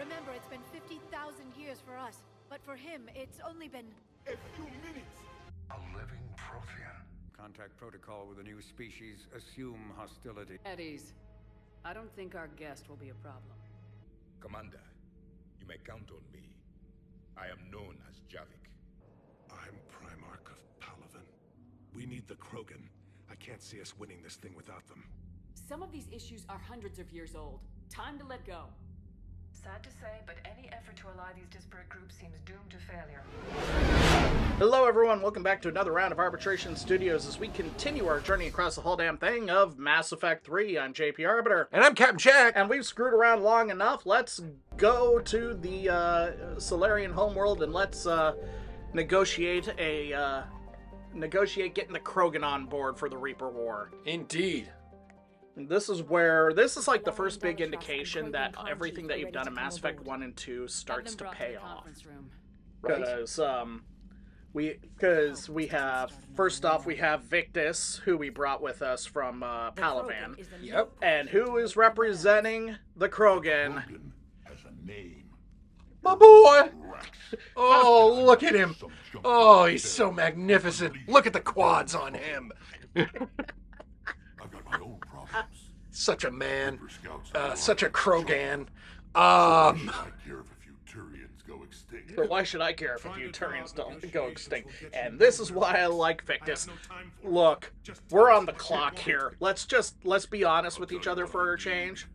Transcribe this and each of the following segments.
Remember, it's been 50,000 years for us, but for him, it's only been... a few minutes. A living Prothean. Contact protocol with a new species. Assume hostility. At ease. I don't think our guest will be a problem. Commander, you may count on me. I am known as Javik. I'm Primarch of Palaven. We need the Krogan. I can't see us winning this thing without them. Some of these issues are hundreds of years old. Time to let go. Sad to say, but any effort to ally these disparate groups seems doomed to failure. Hello everyone, welcome back to another round of Arbitration Studios as we continue our journey across the whole damn thing of Mass Effect 3. I'm JP Arbiter. And I'm Captain Jack. And we've screwed around long enough. Let's go to the Solarian homeworld and let's negotiate getting the Krogan on board for the Reaper War. Indeed. And this is like the first big indication that everything that you've done in Mass Effect 1 and 2 starts to pay off. Because we have, first off, we have Victus, who we brought with us from Palaven. Yep. And who is representing the Krogan? Krogan has a name. My boy! Oh, look at him. Oh, he's so magnificent. Look at the quads on him. I've got my own problems. Such a man. Scouts Such a Krogan. I care if a few Turians go extinct. But why should I care if a few Turians don't go extinct? And this is why I like Victus. Look, we're on the clock here. Let's be honest with each other for a change.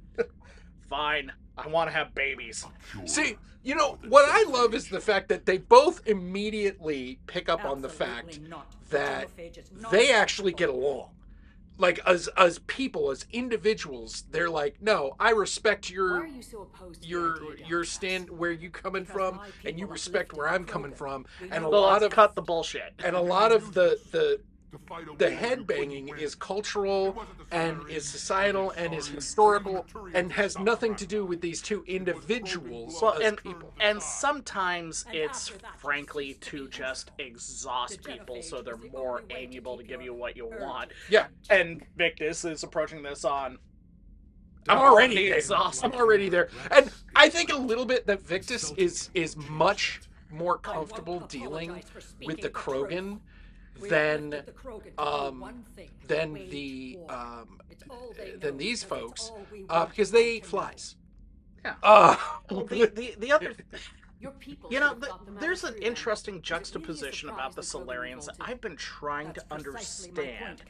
Fine. I want to have babies. See, you know, what I love is the fact that they both immediately pick up on the fact that they actually get along. Like, as people, as individuals, they're like, no, I respect your stand where you coming from, and you respect where I'm coming from, and a lot of cut the bullshit. And a lot of the headbanging is cultural and is societal and is historical and has nothing to do with these two individuals as people. And sometimes it's frankly to just exhaust people so they're more amiable to give you what you want. Yeah. And Victus is approaching this on... I'm already exhausted. I'm already there. And I think a little bit that Victus is much more comfortable dealing with the Krogan than these folks, because they eat flies. Yeah. The other, you know, there's an interesting juxtaposition about the Solarians that I've been trying to understand,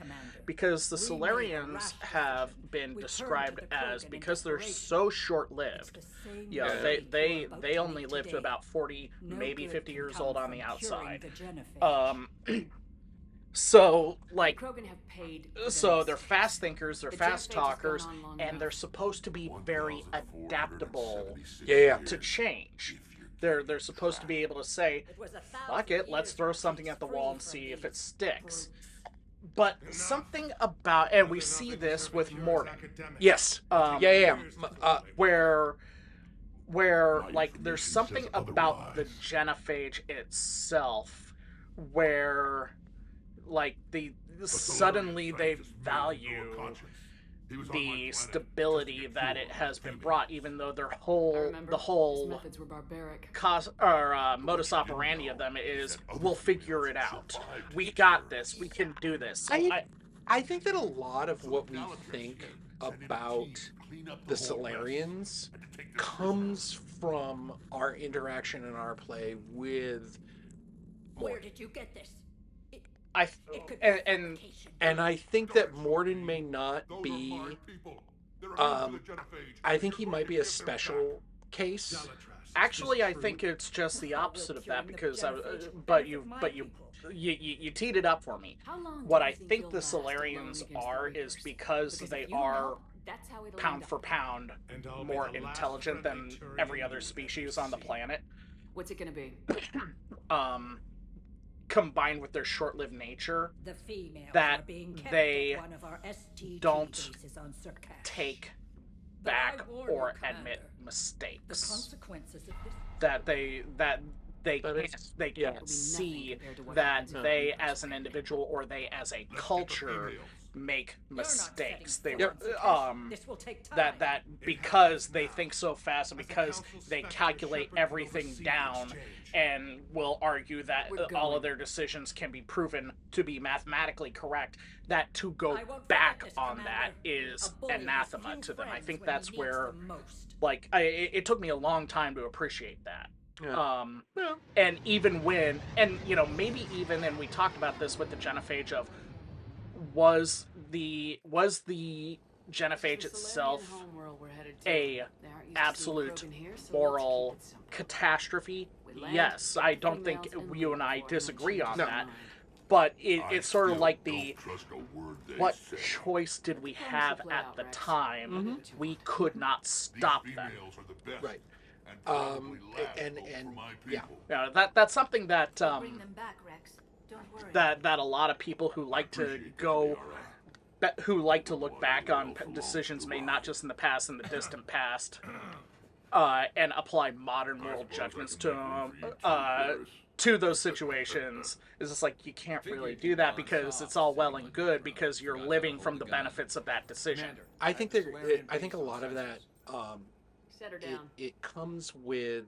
because the Solarians have been described as, because they're so short-lived, you know, they only live to about 40, maybe 50 years old on the outside. So, like, so they're fast thinkers, they're fast talkers, and they're supposed to be very adaptable to change. They're supposed to be able to say, fuck it, let's throw something at the wall and see if it sticks. But something about, and we see this with Mordin. Yes. Where like, there's something about the genophage itself where... like, suddenly they value the stability that it has been brought, even though the whole methods were barbaric. Modus operandi of them is, we'll figure it out. We got this. We can do this. I think that a lot of what we think about the Solarians comes from our interaction and our play with Mordin. Where did you get this? And I think that Mordin may not be. I think he might be a special case. Actually, I think it's just the opposite of that, because but you teed it up for me. What I think the Solarians are is because they are pound for pound more intelligent than every other species on the planet. What's it gonna be? Combined with their short-lived nature, that they don't take back or admit mistakes. That they can't see that they as an individual or they as a culture make mistakes. They Yep. that because they think so fast and because they calculate everything down and will argue that all of their decisions can be proven to be mathematically correct, that to go back on that is anathema to them. I think that's where, like, it took me a long time to appreciate that. Yeah. And even when, and you know, maybe even, and we talked about this with the genophage of, was the genophage itself a absolute moral catastrophe? Yes, I don't think you and I disagree on that. But it's sort of like what choice did we have at the time? We could not stop them. Right. And yeah. Yeah, that's something that Bring them back, Rex. Don't worry. that a lot of people who like to look back on decisions made not just in the past, in the distant past, and apply modern moral judgments to those situations, is just like, you can't really do that because it's all well and good because you're living from the benefits of that decision. I think a lot of that Set her down. it comes with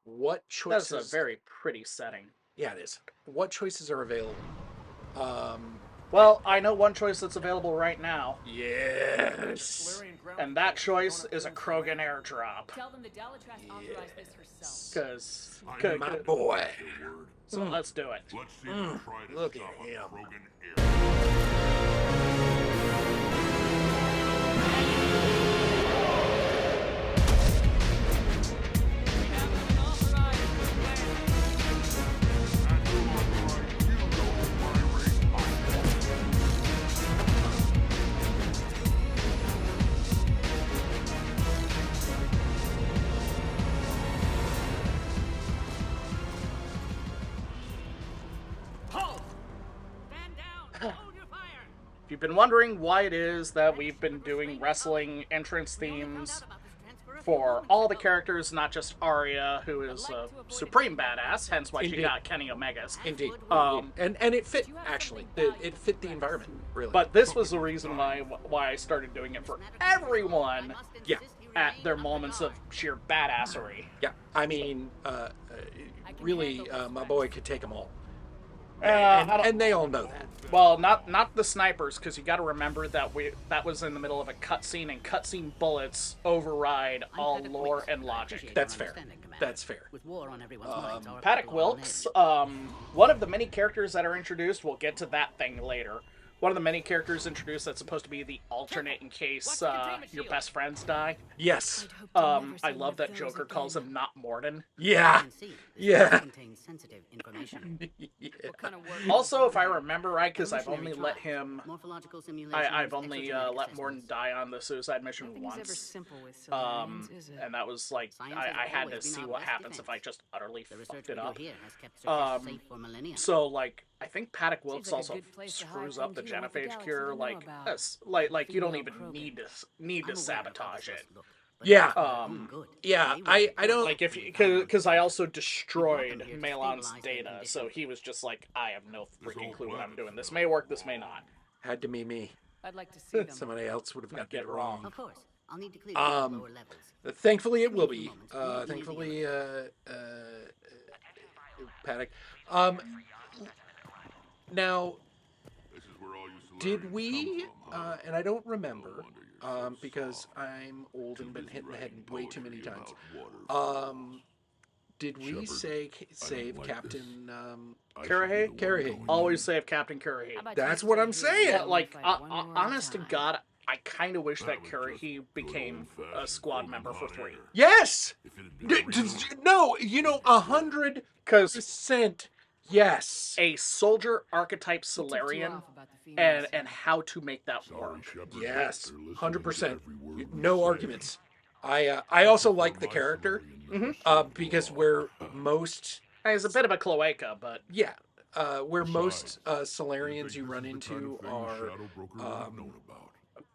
what choices. That's a very pretty setting. Yeah, it is. What choices are available? Well, I know one choice that's available right now, Yes. and that choice is a Krogan airdrop. Tell them the Dalatrash authorized this herself. Because, My boy. so let's do it. Let's see them try to Look at stop a him. Krogan air. If you've been wondering why it is that we've been doing wrestling entrance themes for all the characters, not just Arya, who is a supreme badass, hence why she Indeed. got Kenny Omegas. Indeed. Um, and it fit, actually. It fit the environment, really. But this was the reason why I started doing it for everyone yeah. at their moments of sheer badassery. Yeah. I mean, really, my boy could take them all. And they all know that. Well, not the snipers, because you got to remember that that was in the middle of a cutscene, and cutscene bullets override all lore and logic. That's fair. That's fair. With war on everyone's minds, our Paddock people are on Wilkes, edge. one of the many characters that are introduced, we'll get to that thing later. One of the many characters introduced that's supposed to be the alternate in case your best friends die. Yes. I love that Joker calls him not Morden. Yeah. You can see this Yeah. contains sensitive information. What kind of work? Also, if I remember right, because I've only let him... Morphological simulation. I've only let Morden die on the suicide mission Nothing's ever once. simple with Solarians, is it? And that was like, Science I has had to always been see our what best happens if I defense. just utterly The fucked research it we do up. here has kept Sur'Kesh safe for millennia. So, like, I think Paddock Wilkes Seems like a also good place to hide screws up the things you don't want the genophage galaxy cure, to know like, about. this. Like you don't Female even Krogan. need to I'm aware of sabotage how this it. must look, but Yeah. it's good. Yeah. They will I don't. Like, because I also destroyed here to Malon's stabilize their data, condition. so he was just like, I have no freaking clue what I'm doing. This may work, this may not. Had to be me. I'd like to see them. Somebody else would have gotten Get it wrong. Of course, I'll need to clear the lower levels. Thankfully, it will be. Thankfully, Paddock. Now, This is where all you did we? And I don't remember, because I'm old and been hit in the head way too many times. Did we save Captain Karahe? Karahe? Always save Captain Karahe. How about That's you what stay I'm here saying. and Like, fight one more honest to time? God, I kind of wish that Karahe became a squad member for 3. Yes. If it had been No, 100% Because yes. a soldier archetype He tipped you Solarian off about the females. and how to make that work. Yes, 100%. No arguments. I also like the character because where most He's a bit of a cloaca, but where most Solarians you run into are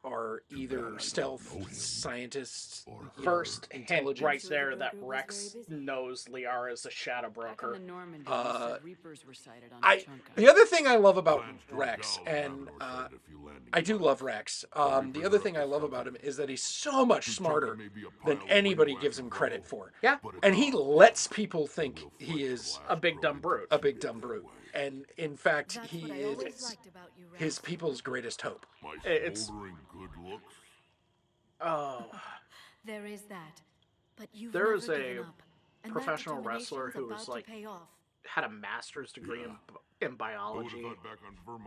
are either stealth scientists, First hint intelligence. right there that Rex knows Liara is a shadow broker. The other thing I love about Rex, and I do love Rex, the other thing I love about him is that he's so much smarter than anybody gives him credit for. Yeah. And he lets people think he is a big dumb brute. A big dumb brute. And in fact, he is his people's greatest hope. It's good looks. oh, There is that. But you've there never was a given up, and that professional wrestler who determination's was about to like pay off. had a master's degree in biology.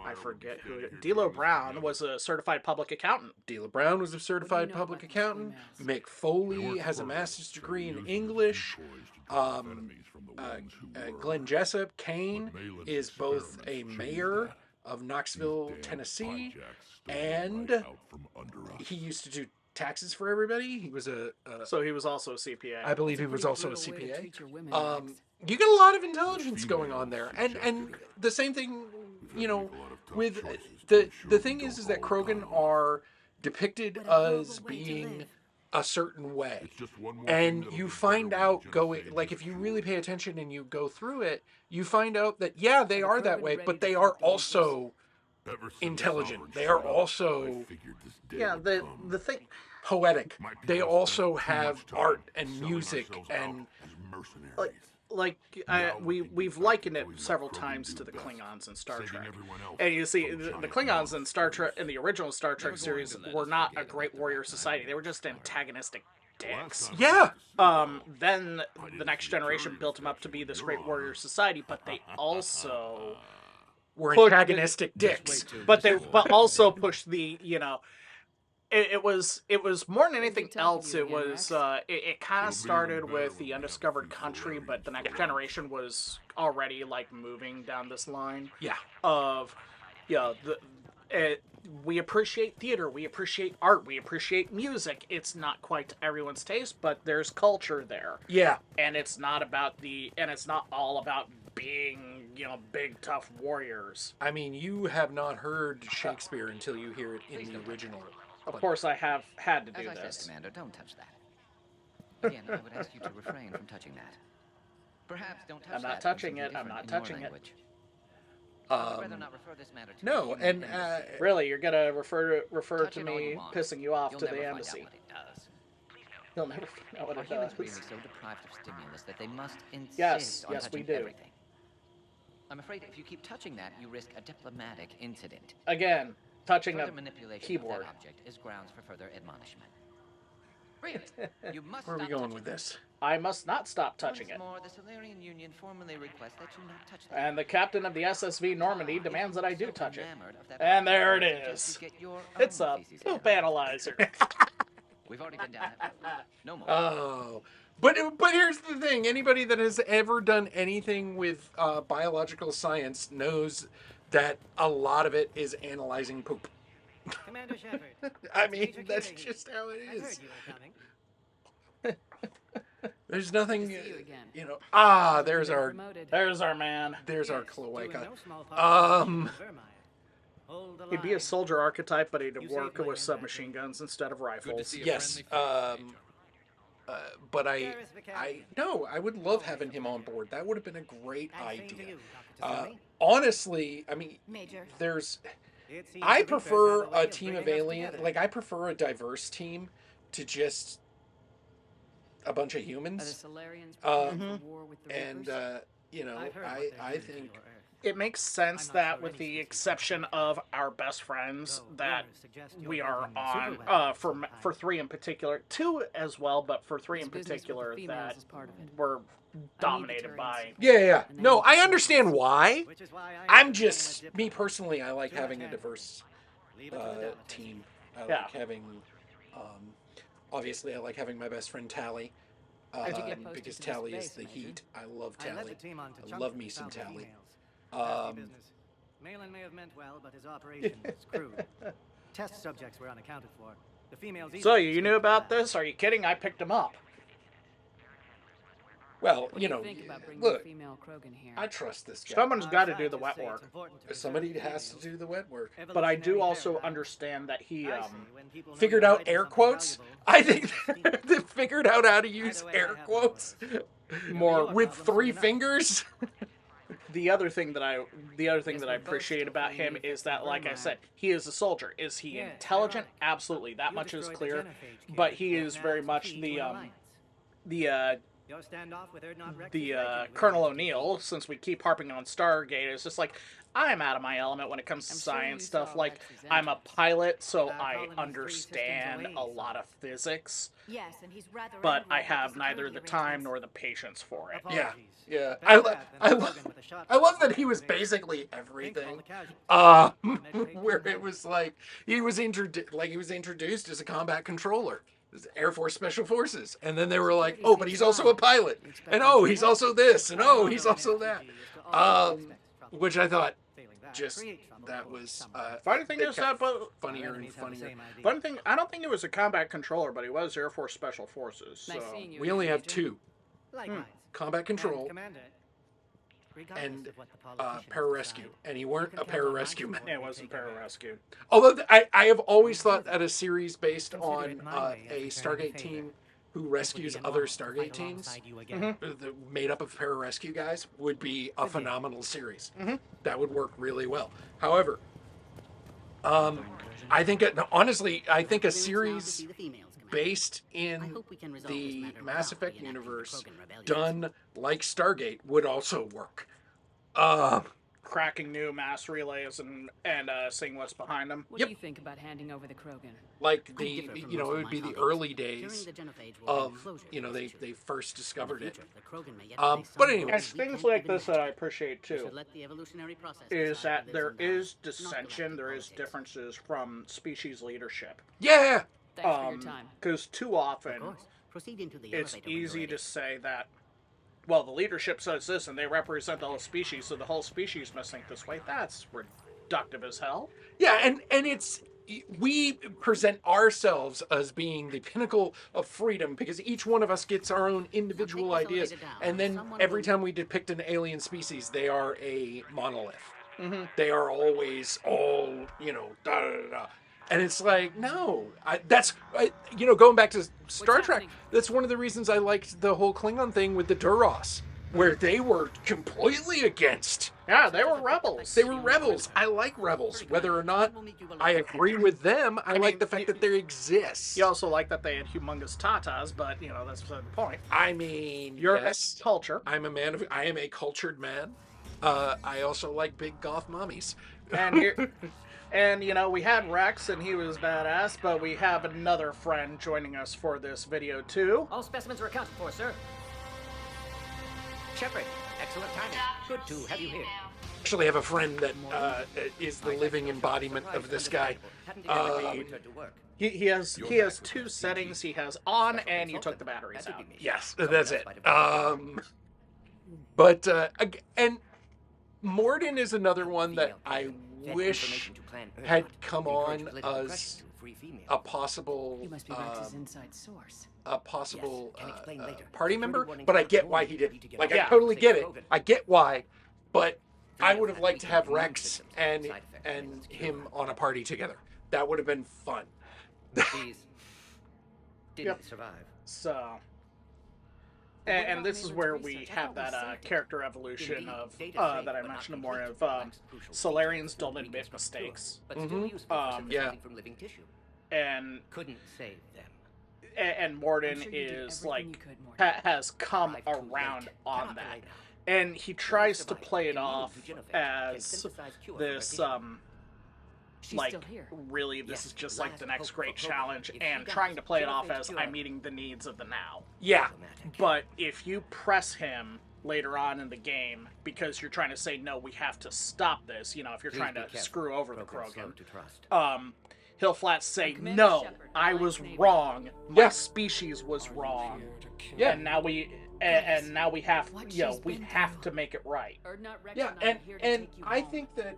I I forget who. D'Lo Brown was a certified public accountant. D'Lo Brown was a certified public accountant. Mick Foley has a master's degree in English. Glenn Jessup, Kane, is both a mayor of Knoxville, Tennessee, and he used to do taxes for everybody. He was So he was also a CPA. I believe he was also a CPA. You get a lot of intelligence going on there, and the same thing, you know, with the thing is that Krogan are depicted as being a certain way, and you find out going, like, if you really pay attention and you go through it, you find out that yeah, they are that way, but they are also intelligent. They are also the thing. Poetic. They also have art and music and we've likened it several times to the Klingons in Star Trek, and you see the Klingons in Star Trek in the original Star Trek series were not a great warrior society. They were just antagonistic dicks. Yeah. Then the Next Generation built them up to be this great warrior society, but they also were antagonistic dicks. But also pushed the It was more than anything else. It was it kind of started with the Undiscovered Country, but the Next Generation was already like moving down this line. Yeah. Of we appreciate theater, we appreciate art, we appreciate music. It's not quite to everyone's taste, but there's culture there. Yeah. And it's not all about being, big tough warriors. I mean, you have not heard Shakespeare until you hear it in the original. Of course, I have had to do As I this. said, Commander, don't touch that. Again, I would ask you to refrain from touching that. Perhaps don't touch I'm not that touching when it. I'm not in your touching it. language. I'd rather not refer this matter to No, a human and embassy. Really, you're gonna refer Touch to it all me you want. pissing you off You'll to never the find out embassy. what it does. You'll never find out what Are it humans does. really so deprived of stimulus that they must insist Yes, on yes, we touching do. everything? I'm afraid if you keep touching that, you risk a diplomatic incident. Again, touching Further a manipulation keyboard. of that object is grounds for further admonishment. Really, you must Where are we stop going touching with it. this? I must not stop touching Once it. more, the Solarian Union formally requests that you not touch that. And the captain of the SSV Normandy If demands you that I are do so touch it. enamored of that And there it object, I suggest is. you get your It's own a feces poop out. analyzer. We've already been down that road. No more. Oh. But here's the thing. Anybody that has ever done anything with biological science knows that a lot of it is analyzing poop. Commander Shepard. I mean, that's just how it I heard is. you were coming. There's nothing, See you again. there's our man. There's our Doing cloaca. no small part of Um, Vermeer. Hold the He'd be a line. soldier archetype, but he'd You work saved with my submachine investment. guns instead of rifles. Yes. But I would love having him on board. That would have been a great And same to idea. you, Dr. Tasumi. Honestly, I mean, Major. It seems I the Reapers prefer have a way a of team bringing of us alien, together. like I prefer a diverse team to just a bunch of Are the humans. Solarians Um, preparing for war with the And Reapers? I've heard what I they're doing to think your Earth. It makes sense I'm not that, sure with any the species exception of our best friends, Though that rumors suggest you're we are building on superweapons for sometime. 3 in particular, 2 as well, but for 3 in This business with the particular females that is part of it. we're dominated Turians. by. yeah. And they No, need I to understand why. Which is why I'm am just saying a me diplomat. personally. I like Do what having a can. diverse Leave it to the delegates. team. I Yeah. like having. Obviously, I like having my best friend Tally. How'd you get posted Because to this Tally is base, the Major? heat. I love I led Tally. the team on I Tachanka love me and some found the Tally. emails. Nasty Um, business. Malin may have meant well, but his operation was crude. Test subjects were unaccounted for. The females So easily you knew escaped the about lab. this? Are you kidding? I picked him up. Well, What you do know, think about bringing look, a female Krogan here? I trust this guy. Someone's got to do the wet work. Somebody has to do the wet work. But I do also understand that he figured out air quotes. I think they figured out how to use air quotes more with 3 fingers. The other thing that I appreciate about him is that, like I said, he is a soldier. Is he intelligent? Absolutely, that much is clear. But he is very much the Colonel O'Neill. Since we keep harping on Stargate, is just like, I'm out of my element when it comes to science stuff. Like, I'm a pilot, so I understand a lot of physics. Yes, and he's rather But I have neither the time nor the patience for it. Yeah, yeah. I love that he was basically everything. Where it was like he was introduced as a combat controller, Air Force Special Forces, and then they were like, oh, but he's also a pilot, and oh, he's also this, and oh, he's also that. Which I thought that was funny thing is that, but funnier and funnier. Funny thing, I don't think he was a combat controller, but he was Air Force Special Forces. So we only have 2: combat control and pararescue, and he weren't a pararescue man. Yeah, it wasn't pararescue. Although I have always thought that a series based on a Stargate team who rescues other Stargate teams, made up of pararescue guys, would be a phenomenal series. That would work really well. However, I think, honestly, I think a series based in the Mass Effect universe, done like Stargate, would also work. Cracking new mass relays and seeing what's behind them. What do you think about handing over the Krogan? Like it would be the early days of, they first discovered it. But anyway. It's things like this that I appreciate too, is that there is dissension, there is differences from species leadership. Yeah! Because too often, it's easy to say that, well, the leadership says this, and they represent the whole species, so the whole species must think this way. That's reductive as hell. Yeah, and we present ourselves as being the pinnacle of freedom because each one of us gets our own individual ideas, and then every time we depict an alien species, they are a monolith. They are always all, da da da. And it's like, no, going back to Star Trek, that's one of the reasons I liked the whole Klingon thing with the Duras, where they were completely against. Yeah, they were rebels. They were rebels. I like rebels. Whether or not I agree with them, I like the fact that they exist. You also like that they had humongous tatas, but, that's beside the point. I mean, you're a culture. I am a cultured man. I also like big goth mommies. And we had Rex, and he was badass, but we have another friend joining us for this video, too. All specimens are accounted for, sir. Shepard, excellent timing. Good to have you here. Actually, I have a friend that is the living embodiment of this guy. He has 2 settings. He has on, and you took the batteries out. Yes, that's it. But and Morden is another one that I wish had come on as a possible party member, but I get why he didn't. Like, I totally get it. I get why, but I would have liked to have Rex and him on a party together. That would have been fun. Didn't survive. So, and this is where we have that character evolution of that I mentioned more of Solarians don't admit mistakes. Yeah. And couldn't save them. And Morden is like has come around on that, and he tries to play it off as this like really this is just like the next great challenge, and trying to play it off as I'm meeting the needs of the now. Yeah, but if you press him later on in the game because you're trying to say no, we have to stop this, if you're trying to screw over the Krogan, he'll flat say no, I was wrong, my species was wrong, and now we have we have to make it right. Yeah, and I think that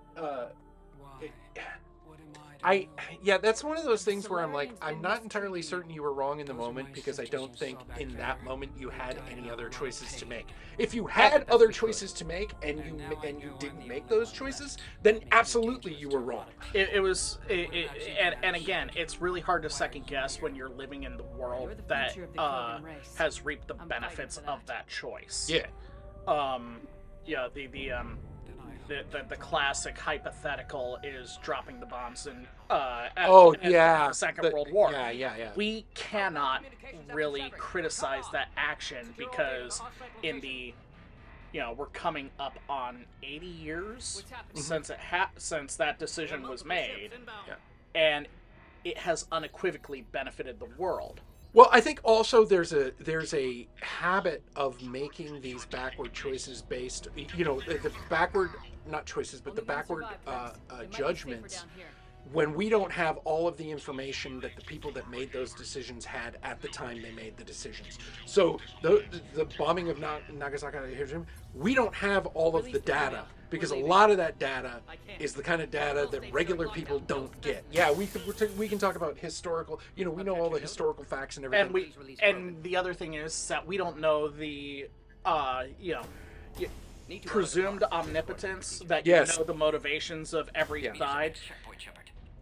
Yeah, that's one of those things where I'm like, I'm not entirely certain you were wrong in the moment, because I don't think in that moment you had any other choices to make. If you had other choices to make and you didn't make those choices, then absolutely you were wrong. And again, it's really hard to second guess when you're living in the world that has reaped the benefits of that choice. Yeah. Yeah, the classic hypothetical is dropping the bombs in the Second World War. Yeah. We cannot really criticize that action because we're coming up on 80 years since that decision was made, and it has unequivocally benefited the world. Well, I think also there's a habit of making these backward choices based, the backward, not choices, but the backward judgments when we don't have all of the information that the people that made those decisions had at the time they made the decisions. So the bombing of Nagasaki, Hiroshima, we don't have all of the data, because a lot of that data is the kind of data that regular people don't get. Yeah, we can talk about historical, we know all the historical facts and everything. And the other thing is that we don't know the presumed omnipotence that you know the motivations of every side.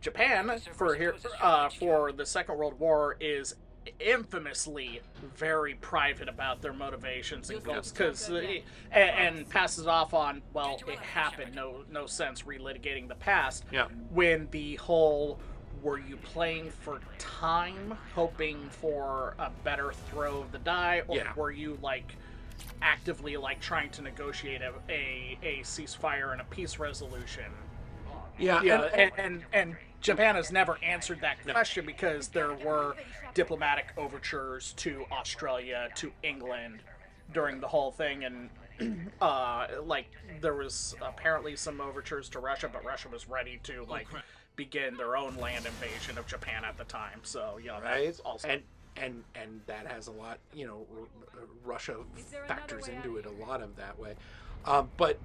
Japan for the Second World War is infamously very private about their motivations and goals, and passes off on, well, it happened, no sense relitigating the past. When the whole, were you playing for time, hoping for a better throw of the die, or were you actively trying to negotiate a ceasefire and a peace resolution? And Japan has never answered that question, because there were diplomatic overtures to Australia, to England during the whole thing, and there was apparently some overtures to Russia, but Russia was ready to begin their own land invasion of Japan at the time. So that's also and that has a lot, Russia factors into it a lot of that way. But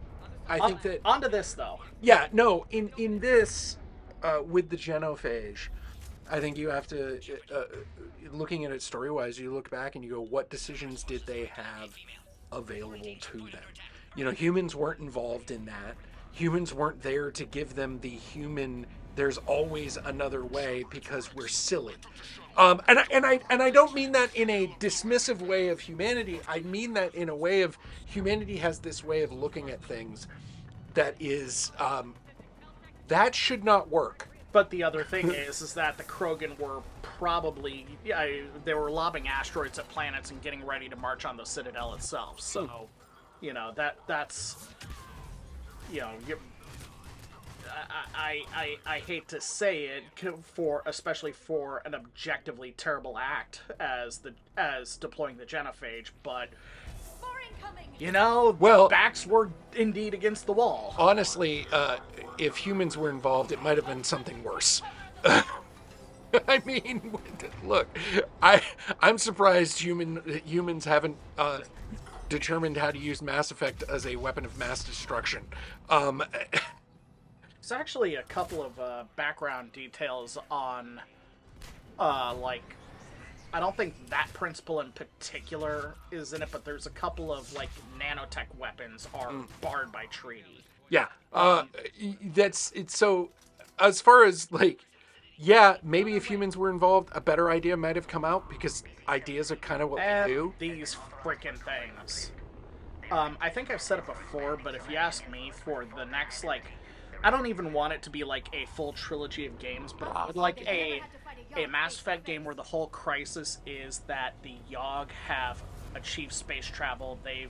I think that onto this though. Yeah, no, in this with the genophage, I think you have to looking at it story-wise, you look back and you go, what decisions did they have available to them? Humans weren't involved in that. Humans weren't there to give them the human, there's always another way, because we're silly. And I don't mean that in a dismissive way of humanity. I mean that in a way of humanity has this way of looking at things that is that should not work. But the other thing is that the Krogan were probably they were lobbing asteroids at planets and getting ready to march on the Citadel itself. So, that's I hate to say it, especially for an objectively terrible act as deploying the genophage, but backs were indeed against the wall. Honestly, if humans were involved, it might have been something worse. I mean, look, I'm surprised humans haven't determined how to use Mass Effect as a weapon of mass destruction. There's actually a couple of background details on, I don't think that principle in particular is in it, but there's a couple of nanotech weapons are barred by treaty. Yeah, it's so. As far as maybe if humans were involved, a better idea might have come out, because ideas are kind of what we do. These frickin' things. I think I've said it before, but if you ask me, for the next I don't even want it to be a full trilogy of games, but I would like a Mass Effect game where the whole crisis is that the Yogg have achieved space travel. They've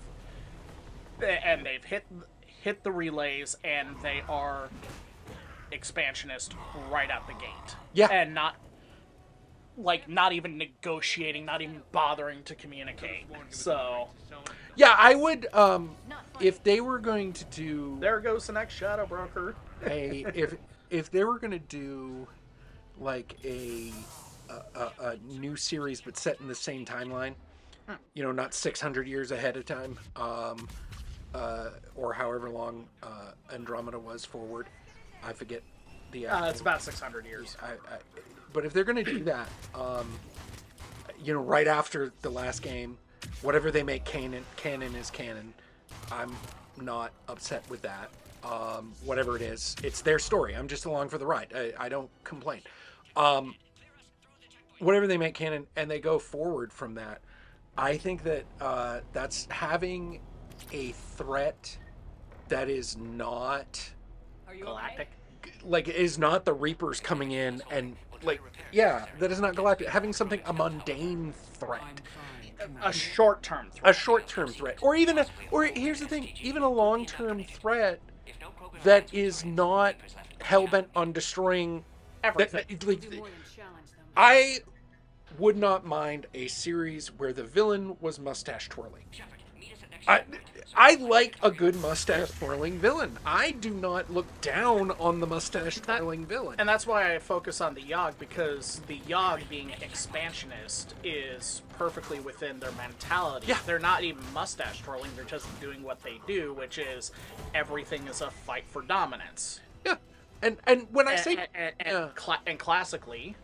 hit the relays, and they are expansionist right out the gate. Yeah, and not even negotiating, not even bothering to communicate. So. Yeah, I would, if they were going to do... There goes the next Shadow Broker. If they were going to do, a new series but set in the same timeline, not 600 years ahead of time, or however long Andromeda was forward. I forget It's about 600 years. But if they're going to do that, right after the last game, whatever they make canon is canon. I'm not upset with that. Whatever it is, it's their story. I'm just along for the ride. I don't complain. Whatever they make canon and they go forward from that, I think that that's having a threat that is not galactic. Like, is not the Reapers coming in and, like, that is not galactic. Having something, a mundane threat. A short-term threat. A short-term threat. Or even here's the thing, even a long-term threat that is not hell-bent on destroying everything. I would not mind a series where the villain was mustache twirling. I like a good mustache twirling villain. I do not look down on the mustache twirling villain. And that's why I focus on the Yogg, because the Yogg being expansionist is perfectly within their mentality. Yeah. They're not even mustache twirling, they're just doing what they do, which is everything is a fight for dominance. Yeah. And when I say... And classically,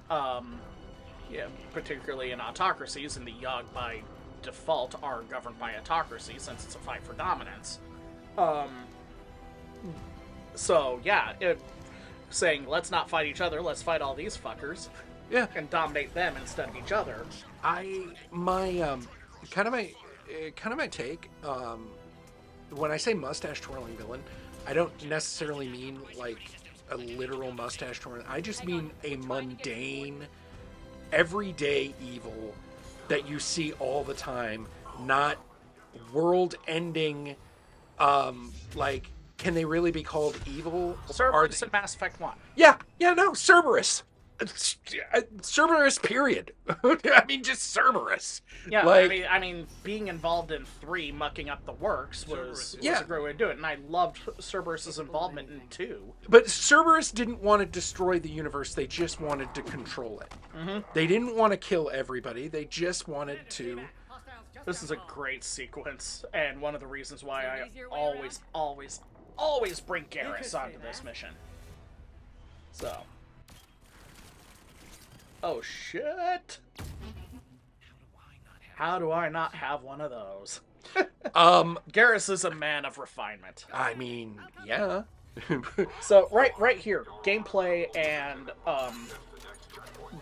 particularly in autocracies, and the Yogg by default are governed by autocracy since it's a fight for dominance. Saying let's not fight each other, let's fight all these fuckers. Yeah. And dominate them instead of each other. My take, when I say mustache twirling villain, I don't necessarily mean like a literal mustache twirling. I just mean a mundane, everyday evil that you see all the time, not world-ending, like, can they really be called evil? Cerberus in Mass Effect 1. No, Cerberus. Cerberus, period. I mean, just Cerberus. Yeah, like, I mean, being involved in 3, mucking up the works, was a great way to do it, and I loved Cerberus's involvement in 2. But Cerberus didn't want to destroy the universe, they just wanted to control it. Mm-hmm. They didn't want to kill everybody, they just wanted to... This is a great sequence, and one of the reasons why I always bring Garrus onto this mission. So... Oh, shit. How do I not have one of those? Garrus is a man of refinement. I mean, yeah. So, right here, gameplay and,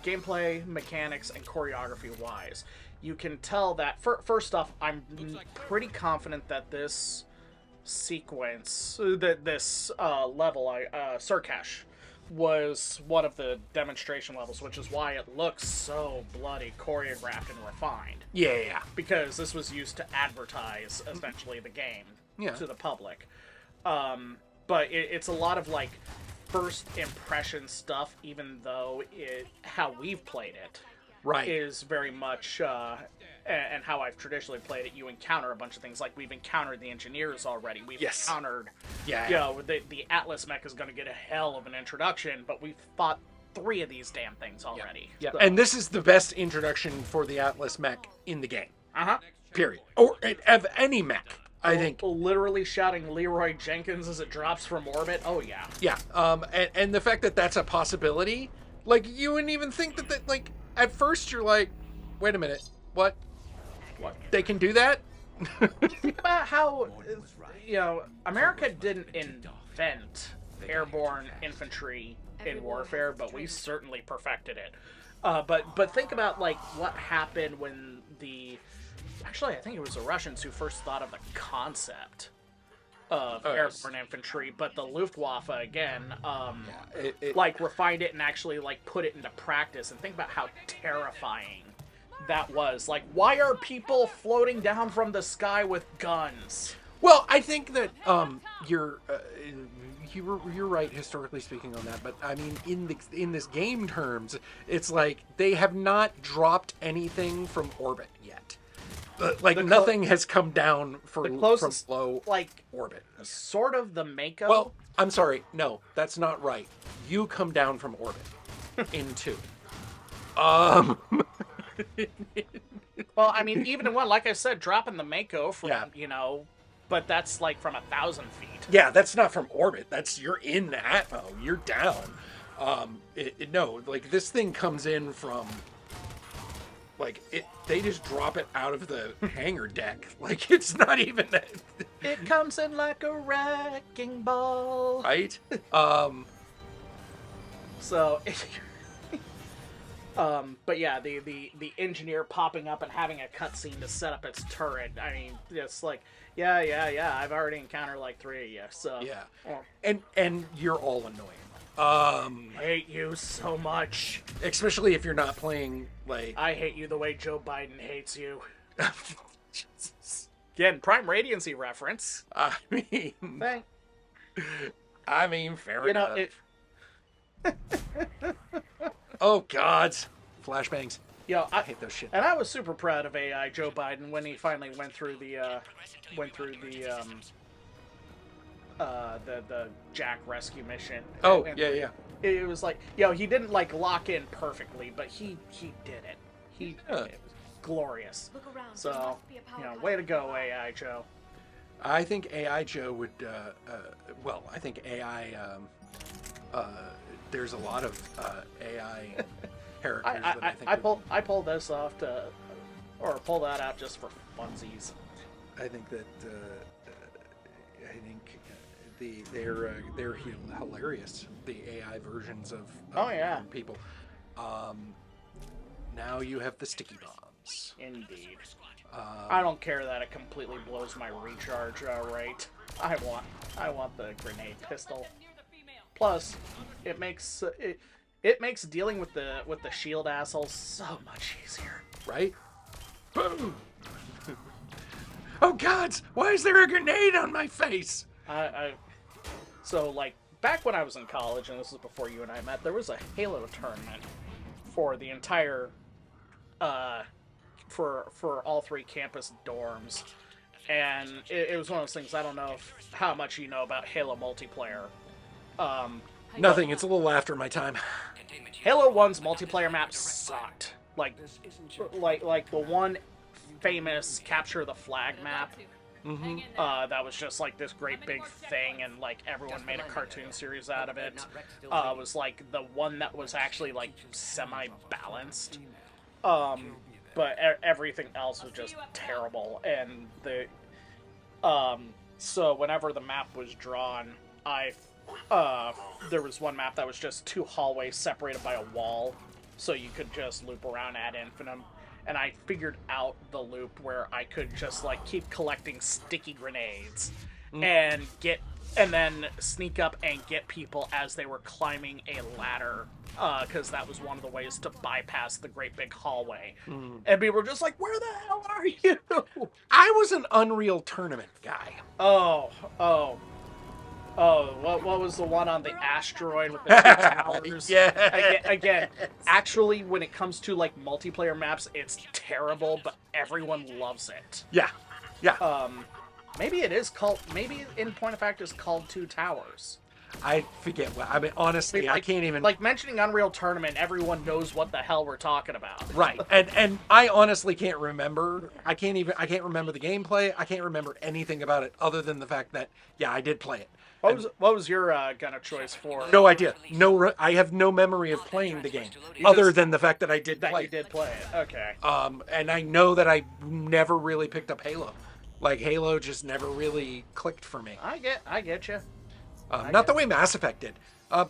gameplay, mechanics, and choreography-wise, you can tell that, first off, I'm pretty confident that this sequence, this level, Sur'Kesh, was one of the demonstration levels, which is why it looks so bloody choreographed and refined. Yeah. Because this was used to advertise, essentially, the game to the public. But it's a lot of, like, first impression stuff, even though how we've played it is very much... and how I've traditionally played it, you encounter a bunch of things. Like, we've encountered the engineers already. We've encountered... the Atlas mech is going to get a hell of an introduction, but we've fought 3 of these damn things already. Yeah. So. And this is the best introduction for the Atlas mech in the game. Uh-huh. Period. Or of any mech, I think. Literally shouting Leroy Jenkins as it drops from orbit. Oh, yeah. Yeah. And the fact that that's a possibility, like, you wouldn't even think that, like, at first you're like, wait a minute, what? They can do that? Think about how, America didn't invent airborne infantry in warfare, but we certainly perfected it. But think about, like, what happened when actually, I think it was the Russians who first thought of the concept of airborne infantry, but the Luftwaffe, again, refined it and actually, like, put it into practice. And think about how terrifying that was. Like, why are people floating down from the sky with guns? Well, I think that you're right, historically speaking, on that. But I mean, in this game terms, it's like they have not dropped anything from orbit yet. Like, nothing has come down from low orbit. Sort of the Mako. Well, I'm sorry, no, that's not right. You come down from orbit in 2. Well, I mean, even in 1, like I said, dropping the Mako from, but that's like from 1,000 feet. Yeah, that's not from orbit. You're in the atmo. You're down. No, like this thing comes in from, like they just drop it out of the hangar deck. Like it's not even that. It comes in like a wrecking ball. Right? So, but yeah, the engineer popping up and having a cutscene to set up its turret. I mean, it's like, yeah. I've already encountered like 3 of you. So yeah, and you're all annoying. Hate you so much. Especially if you're not playing like. I hate you the way Joe Biden hates you. Again, Prime Radiancy reference. I mean, fair enough. Oh God, flashbangs. Yo, I hate those shit. And I was super proud of AI Joe Biden when he finally went through the Jack rescue mission. Oh, and yeah. It was like, he didn't like lock in perfectly, but he did it. It was glorious. Look around. So, way to go, AI Joe. I think AI Joe would. I think AI. There's a lot of AI characters that I think. I pulled this off pull that out just for funsies. I think that. They're hilarious. The AI versions of people. Now you have the sticky bombs. Indeed. I don't care that it completely blows my recharge rate. I want the grenade pistol. Plus, it makes dealing with the shield assholes so much easier. Right? Boom! Oh God! Why is there a grenade on my face? So like back when I was in college, and this is before you and I met, there was a Halo tournament for the entire for all 3 campus dorms, and it was one of those things. I don't know how much you know about Halo multiplayer. Nothing. It's a little after my time. Halo 1's multiplayer map sucked. Like the one famous capture the flag map. Mm-hmm. That was just like this great big thing, and like everyone made a cartoon series out of it. Was like the one that was actually like semi-balanced. But everything else was just terrible. And so whenever the map was drawn, there was one map that was just 2 hallways separated by a wall, so you could just loop around ad infinitum. And I figured out the loop where I could just like keep collecting sticky grenades and then sneak up and get people as they were climbing a ladder, because that was one of the ways to bypass the great big hallway. And people were just like, "Where the hell are you?" I was an Unreal Tournament guy. What was the one on the asteroid with the 2 towers? Yeah. Again, actually, when it comes to like multiplayer maps, it's terrible, but everyone loves it. Yeah. Maybe in point of fact it's called 2 Towers. I forget what. I mean, honestly, I can't even. Like mentioning Unreal Tournament, everyone knows what the hell we're talking about. Right, and I honestly can't remember. I can't remember the gameplay. I can't remember anything about it other than the fact that I did play it. What was your gun of choice for? No idea. I have no memory of playing the game other than the fact that I did play. You did play it. Okay. And I know that I never really picked up Halo. Like Halo just never really clicked for me. I get you. Not the way Mass Effect did.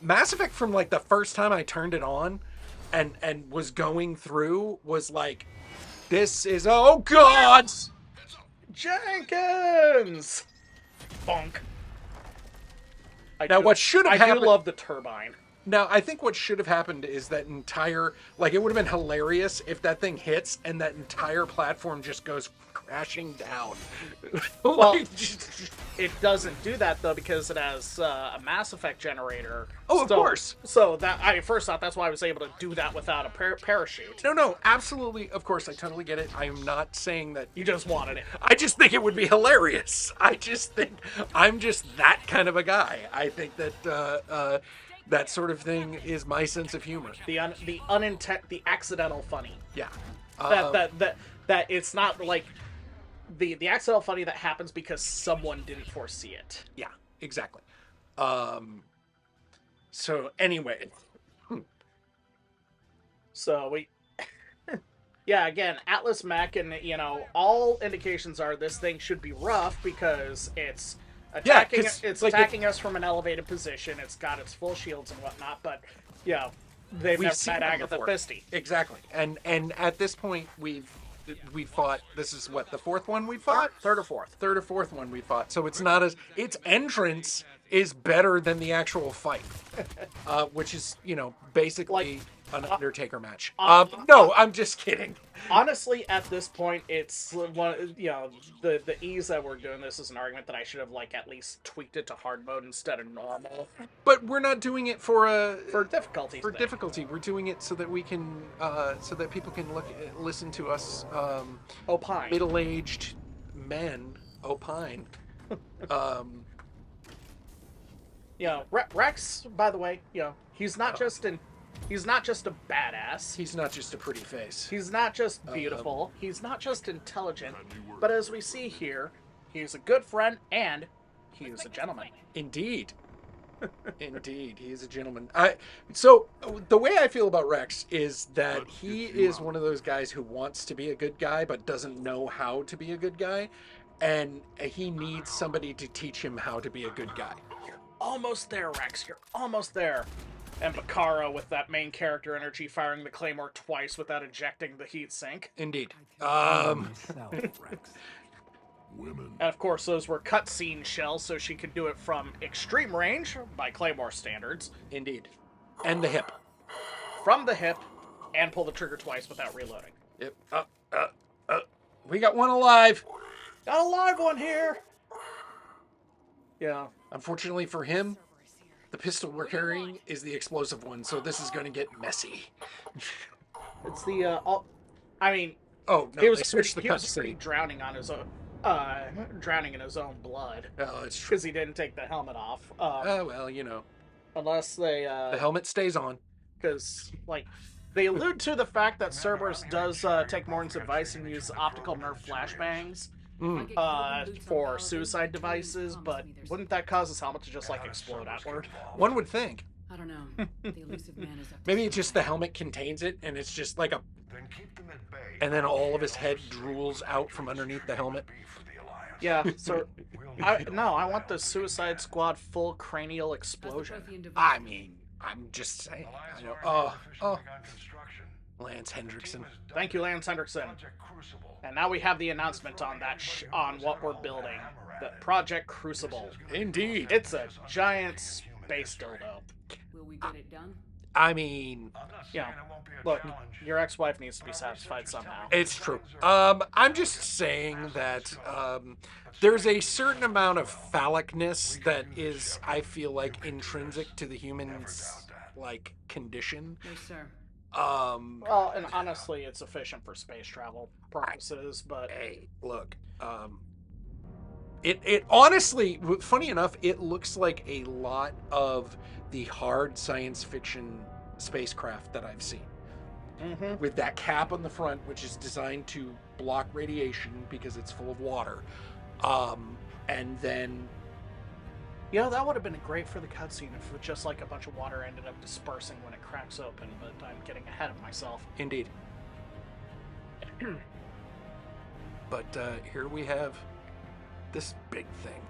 Mass Effect, from like the first time I turned it on and was going through, was like, this is, oh God! Jenkins! Bonk. What should have happened... I do love the turbine. Now, I think what should have happened is that entire... Like, it would have been hilarious if that thing hits and that entire platform just goes crashing down. Well, it doesn't do that, though, because it has a Mass Effect generator. Oh, of course. So I first thought that's why I was able to do that without a parachute. No, absolutely. Of course, I totally get it. I am not saying that... You just wanted it. I just think it would be hilarious. I just think... I'm just that kind of a guy. I think that... that sort of thing is my sense of humor. The accidental funny. Yeah. That it's not like the accidental funny that happens because someone didn't foresee it. Yeah, exactly. So anyway. So we... Yeah, again, Atlas Mech, and, all indications are this thing should be rough because it's attacking, attacking us from an elevated position. It's got its full shields and whatnot, but, they've never met Agatha Fisty. Exactly. And at this point, we fought, this is what, the fourth one we fought? Third or fourth one we fought. So it's not as, its entrance is better than the actual fight, which is, basically an Undertaker match. No, I'm just kidding. Honestly, at this point, it's one, the ease that we're doing this is an argument that I should have at least tweaked it to hard mode instead of normal. But we're not doing it for difficulty. For difficulty, we're doing it so that we can, so that people can listen to us, opine. Middle-aged men opine. Rex, by the way, he's not just a badass. He's not just a pretty face. He's not just beautiful. He's not just intelligent. But as we see here, he's a good friend and he's a gentleman. Indeed. Indeed, he is a gentleman. So the way I feel about Rex is that he is one of those guys who wants to be a good guy but doesn't know how to be a good guy, and he needs somebody to teach him how to be a good guy. You're almost there, Rex. You're almost there. And Bakara with that main character energy firing the Claymore twice without ejecting the heat sink. Indeed. Women. And of course, those were cutscene shells, so she could do it from extreme range by Claymore standards. Indeed. And the hip. From the hip, and pull the trigger twice without reloading. Yep. We got one alive. Got a live one here. Yeah. Unfortunately for him, the pistol we're carrying is the explosive one, so this is going to get messy. It's the, I mean... Oh, no, he was cutscene. Drowning on his own, drowning in his own blood. Oh, it's true. Because he didn't take the helmet off. Well, Unless they, the helmet stays on. Because, they allude to the fact that Cerberus does take Morton's advice and use optical nerve flashbangs for suicide devices, but wouldn't that cause his helmet to just, explode outward? One would think. I don't know. The elusive man is up to Maybe it's just the helmet contains it, and it's just like a... Then keep them at bay. And then all of his head drools out from underneath the helmet. Yeah, so... I want the Suicide Squad full cranial explosion. I mean, I'm just saying. I know. Lance Hendrickson. Thank you, Lance Hendrickson. And now we have the announcement on that on what we're building. The Project Crucible. Indeed. It's a giant space dildo. Will we get it done? I mean, look, your ex-wife needs to be satisfied somehow. It's true. I'm just saying that there's a certain amount of phallicness that is, I feel like, intrinsic to the human's, condition. Yes, sir. Well, and honestly, it's efficient for space travel purposes, but... Hey, look, it honestly, funny enough, it looks like a lot of the hard science fiction spacecraft that I've seen. Mm-hmm. With that cap on the front, which is designed to block radiation because it's full of water. And then... that would have been great for the cutscene if it just a bunch of water ended up dispersing when it cracks open, but I'm getting ahead of myself. Indeed. But here we have this big thing.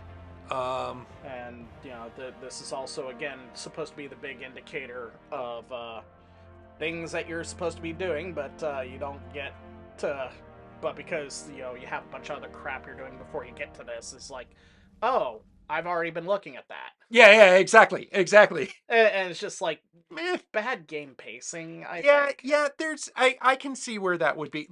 And, this is also, again, supposed to be the big indicator of things that you're supposed to be doing, but you don't get to... But because, you have a bunch of other crap you're doing before you get to this, it's oh, I've already been looking at that. Yeah, exactly. And it's just bad game pacing, I think. Yeah, I can see where that would be.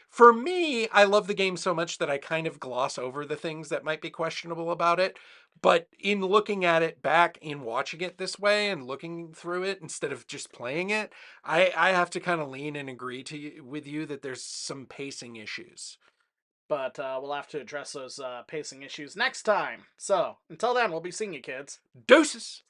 For me, I love the game so much that I kind of gloss over the things that might be questionable about it. But in looking at it back, in watching it this way and looking through it instead of just playing it, I have to kind of lean and agree with you that there's some pacing issues. But we'll have to address those pacing issues next time. So, until then, we'll be seeing you, kids. Deuces!